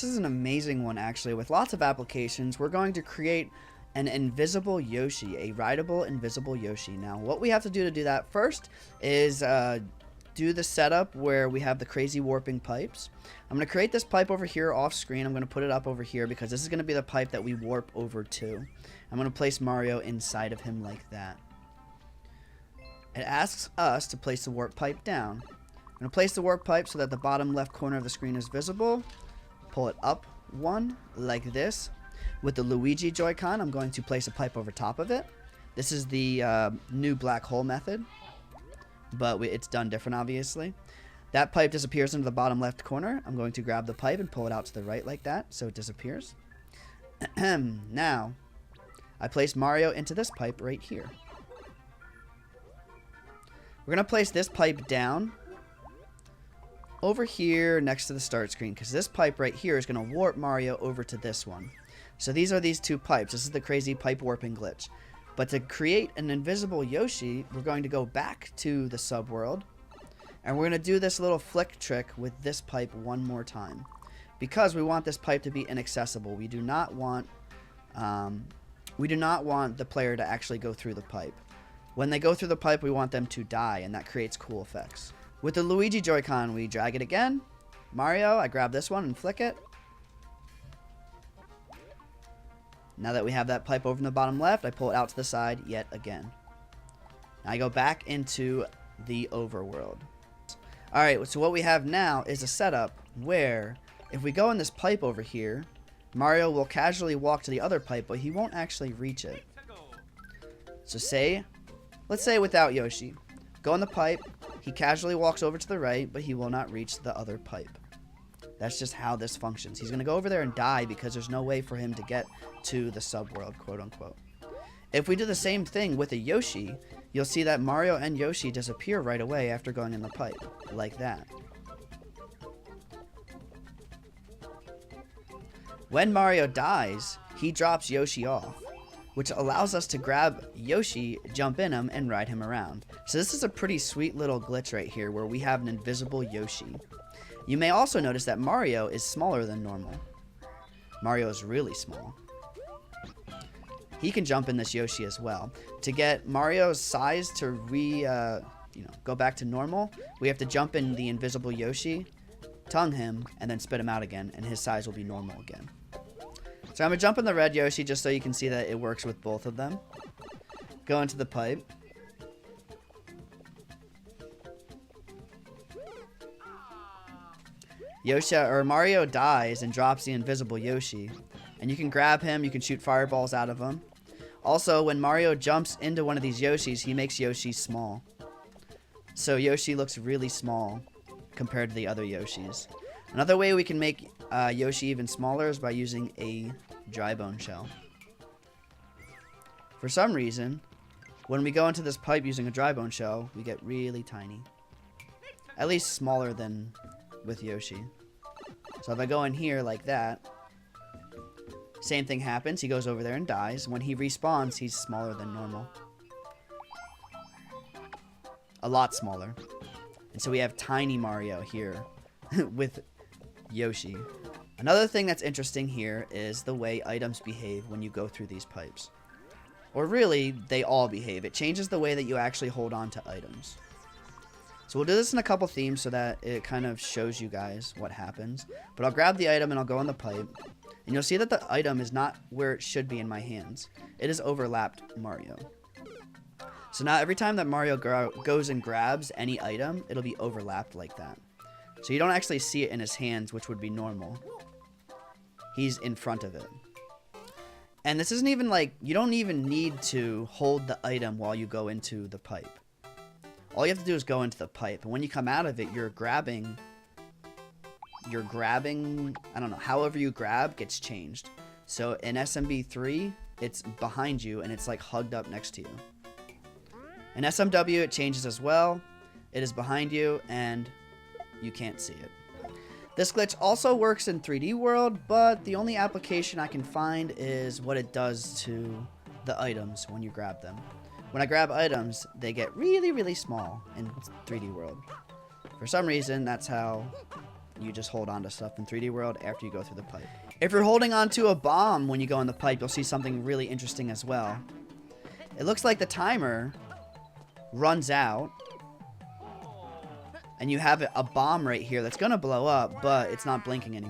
is an amazing one actually. With lots of applications, we're going to create an invisible Yoshi, a rideable invisible Yoshi. Now, what we have to do that first is do the setup where we have the crazy warping pipes. I'm going to create this pipe over here off screen. I'm going to put it up over here because this is going to be the pipe that we warp over to. I'm going to place Mario inside of him like that. It asks us to place the warp pipe down. I'm going to place the warp pipe so that the bottom left corner of the screen is visible. Pull it up one like this. With the Luigi Joy-Con, I'm going to place a pipe over top of it. This is the new black hole method, but it's done different, obviously. That pipe disappears into the bottom left corner. I'm going to grab the pipe and pull it out to the right like that, so it disappears. Now, I place Mario into this pipe right here. We're going to place this pipe down over here next to the start screen, because this pipe right here is going to warp Mario over to this one. So these are these two pipes. This is the crazy pipe warping glitch. But to create an invisible Yoshi, we're going to go back to the subworld. And we're going to do this little flick trick with this pipe one more time. Because we want this pipe to be inaccessible. We do not want the player to actually go through the pipe. When they go through the pipe, we want them to die, and that creates cool effects. With the Luigi Joy-Con, we drag it again. Mario, I grab this one and flick it. Now that we have that pipe over in the bottom left, I pull it out to the side yet again. Now I go back into the overworld. Alright, so what we have now is a setup where if we go in this pipe over here, Mario will casually walk to the other pipe, but he won't actually reach it. So let's say without Yoshi. Go in the pipe, he casually walks over to the right, but he will not reach the other pipe. That's just how this functions. He's going to go over there and die because there's no way for him to get to the subworld, quote unquote. If we do the same thing with a Yoshi, you'll see that Mario and Yoshi disappear right away after going in the pipe, like that. When Mario dies, he drops Yoshi off, which allows us to grab Yoshi, jump in him, and ride him around. So this is a pretty sweet little glitch right here where we have an invisible Yoshi. You may also notice that Mario is smaller than normal. Mario is really small. He can jump in this Yoshi as well. To get Mario's size to go back to normal, we have to jump in the invisible Yoshi, tongue him, and then spit him out again, and his size will be normal again. So I'm going to jump in the red Yoshi just so you can see that it works with both of them. Go into the pipe. Mario dies and drops the invisible Yoshi. And you can grab him, you can shoot fireballs out of him. Also, when Mario jumps into one of these Yoshis, he makes Yoshi small. So Yoshi looks really small compared to the other Yoshis. Another way we can make Yoshi even smaller is by using a dry bone shell. For some reason, when we go into this pipe using a dry bone shell, we get really tiny. At least smaller than with Yoshi. So if I go in here like that, same thing happens. He goes over there and dies. When he respawns, he's smaller than normal. A lot smaller. And so we have tiny Mario here with Yoshi. Another thing that's interesting here is the way items behave when you go through these pipes. Or really, they all behave. It changes the way that you actually hold on to items. So we'll do this in a couple themes so that it kind of shows you guys what happens. But I'll grab the item and I'll go in the pipe. And you'll see that the item is not where it should be in my hands. It has overlapped Mario. So now every time that Mario goes and grabs any item, it'll be overlapped like that. So you don't actually see it in his hands, which would be normal. He's in front of it. And this isn't even like, you don't even need to hold the item while you go into the pipe. All you have to do is go into the pipe. And when you come out of it, you're grabbing, I don't know, however you grab gets changed. So in SMB3, it's behind you and it's like hugged up next to you. In SMW, it changes as well. It is behind you and you can't see it. This glitch also works in 3D World, but the only application I can find is what it does to the items when you grab them. When I grab items, they get really, really small in 3D World. For some reason, that's how you just hold on to stuff in 3D World after you go through the pipe. If you're holding on to a bomb when you go in the pipe, you'll see something really interesting as well. It looks like the timer runs out, and you have a bomb right here that's going to blow up, but it's not blinking anymore.